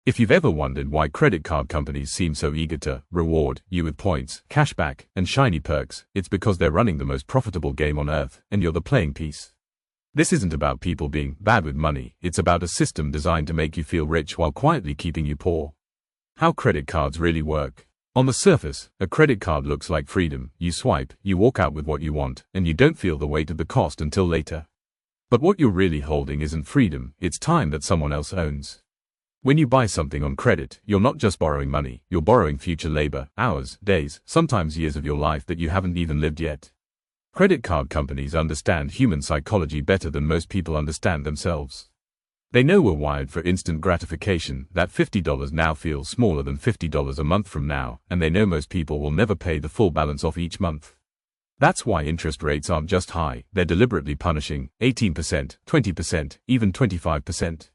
If you've ever wondered why credit card companies seem so eager to reward you with points, cashback, and shiny perks, it's because they're running the most profitable game on earth, and you're the playing piece. This isn't about people being bad with money, it's about a system designed to make you feel rich while quietly keeping you poor. How credit cards really work. On the surface, a credit card looks like freedom. You swipe, you walk out with what you want, and you don't feel the weight of the cost until later. But what you're really holding isn't freedom, it's time that someone else owns. When you buy something on credit, you're not just borrowing money, you're borrowing future labor, hours, days, sometimes years of your life that you haven't even lived yet. Credit card companies understand human psychology better than most people understand themselves. They know we're wired for instant gratification, that $50 now feels smaller than $50 a month from now, and they know most people will never pay the full balance off each month. That's why interest rates aren't just high, they're deliberately punishing 18%, 20%, even 25%.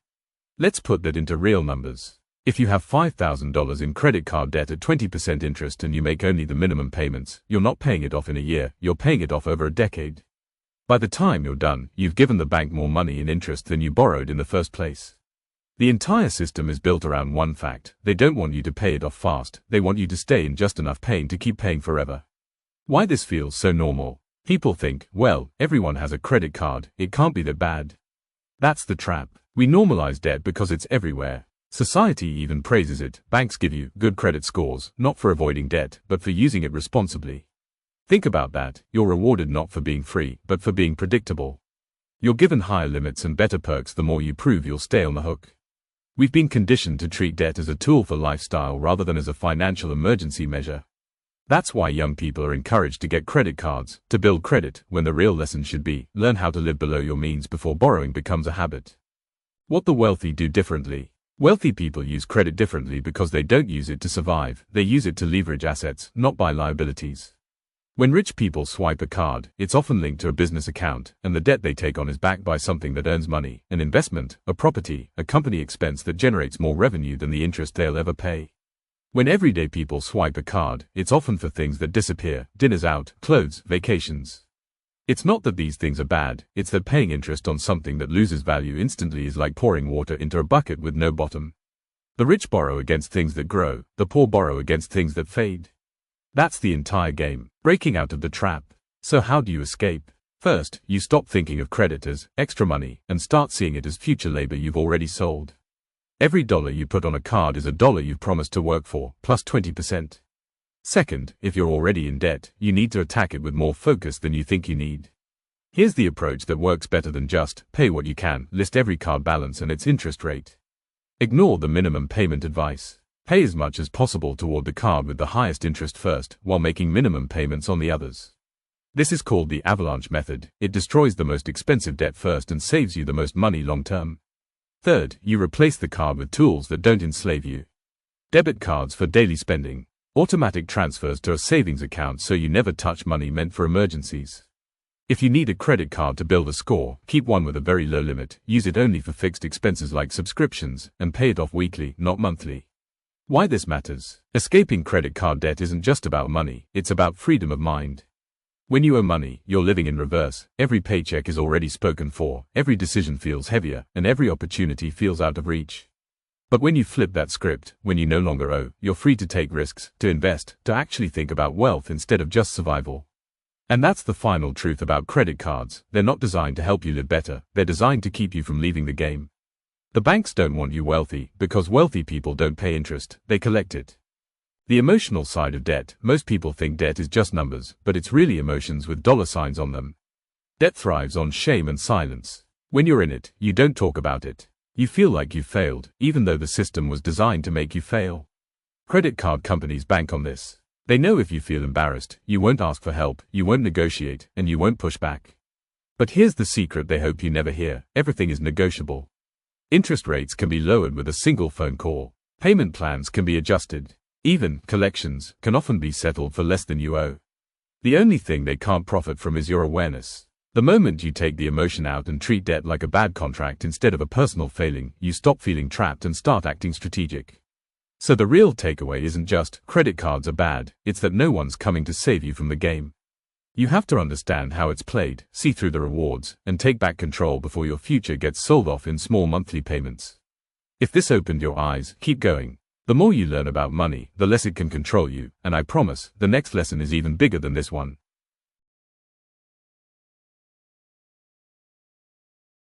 Let's put that into real numbers. If you have $5,000 in credit card debt at 20% interest and you make only the minimum payments, you're not paying it off in a year, you're paying it off over a decade. By the time you're done, you've given the bank more money in interest than you borrowed in the first place. The entire system is built around one fact: they don't want you to pay it off fast, they want you to stay in just enough pain to keep paying forever. Why this feels so normal? People think, well, everyone has a credit card, it can't be that bad. That's the trap. We normalize debt because it's everywhere. Society even praises it. Banks give you good credit scores, not for avoiding debt, but for using it responsibly. Think about that. You're rewarded not for being free, but for being predictable. You're given higher limits and better perks the more you prove you'll stay on the hook. We've been conditioned to treat debt as a tool for lifestyle rather than as a financial emergency measure. That's why young people are encouraged to get credit cards, to build credit, when the real lesson should be, learn how to live below your means before borrowing becomes a habit. What the wealthy do differently. Wealthy people use credit differently because they don't use it to survive, they use it to leverage assets, not buy liabilities. When rich people swipe a card, it's often linked to a business account, and the debt they take on is backed by something that earns money, an investment, a property, a company expense that generates more revenue than the interest they'll ever pay. When everyday people swipe a card, it's often for things that disappear: dinners out, clothes, vacations. It's not that these things are bad, it's that paying interest on something that loses value instantly is like pouring water into a bucket with no bottom. The rich borrow against things that grow, the poor borrow against things that fade. That's the entire game, breaking out of the trap. So how do you escape? First, you stop thinking of credit as extra money and start seeing it as future labor you've already sold. Every dollar you put on a card is a dollar you've promised to work for, plus 20%. Second, if you're already in debt, you need to attack it with more focus than you think you need. Here's the approach that works better than just pay what you can. List every card balance and its interest rate. Ignore the minimum payment advice. Pay as much as possible toward the card with the highest interest first, while making minimum payments on the others. This is called the avalanche method. It destroys the most expensive debt first and saves you the most money long term. Third, you replace the card with tools that don't enslave you. Debit cards for daily spending. Automatic transfers to a savings account so you never touch money meant for emergencies. If you need a credit card to build a score, keep one with a very low limit, use it only for fixed expenses like subscriptions, and pay it off weekly, not monthly. Why this matters? Escaping credit card debt isn't just about money, it's about freedom of mind. When you owe money, you're living in reverse. Every paycheck is already spoken for, every decision feels heavier, and every opportunity feels out of reach. But when you flip that script, when you no longer owe, you're free to take risks, to invest, to actually think about wealth instead of just survival. And that's the final truth about credit cards: they're not designed to help you live better, they're designed to keep you from leaving the game. The banks don't want you wealthy, because wealthy people don't pay interest, they collect it. The emotional side of debt: most people think debt is just numbers, but it's really emotions with dollar signs on them. Debt thrives on shame and silence. When you're in it, you don't talk about it. You feel like you failed, even though the system was designed to make you fail. Credit card companies bank on this. They know if you feel embarrassed, you won't ask for help, you won't negotiate, and you won't push back. But here's the secret they hope you never hear: everything is negotiable. Interest rates can be lowered with a single phone call. Payment plans can be adjusted. Even collections can often be settled for less than you owe. The only thing they can't profit from is your awareness. The moment you take the emotion out and treat debt like a bad contract instead of a personal failing, you stop feeling trapped and start acting strategic. So the real takeaway isn't just credit cards are bad, it's that no one's coming to save you from the game. You have to understand how it's played, see through the rewards, and take back control before your future gets sold off in small monthly payments. If this opened your eyes, keep going. The more you learn about money, the less it can control you, and I promise, the next lesson is even bigger than this one.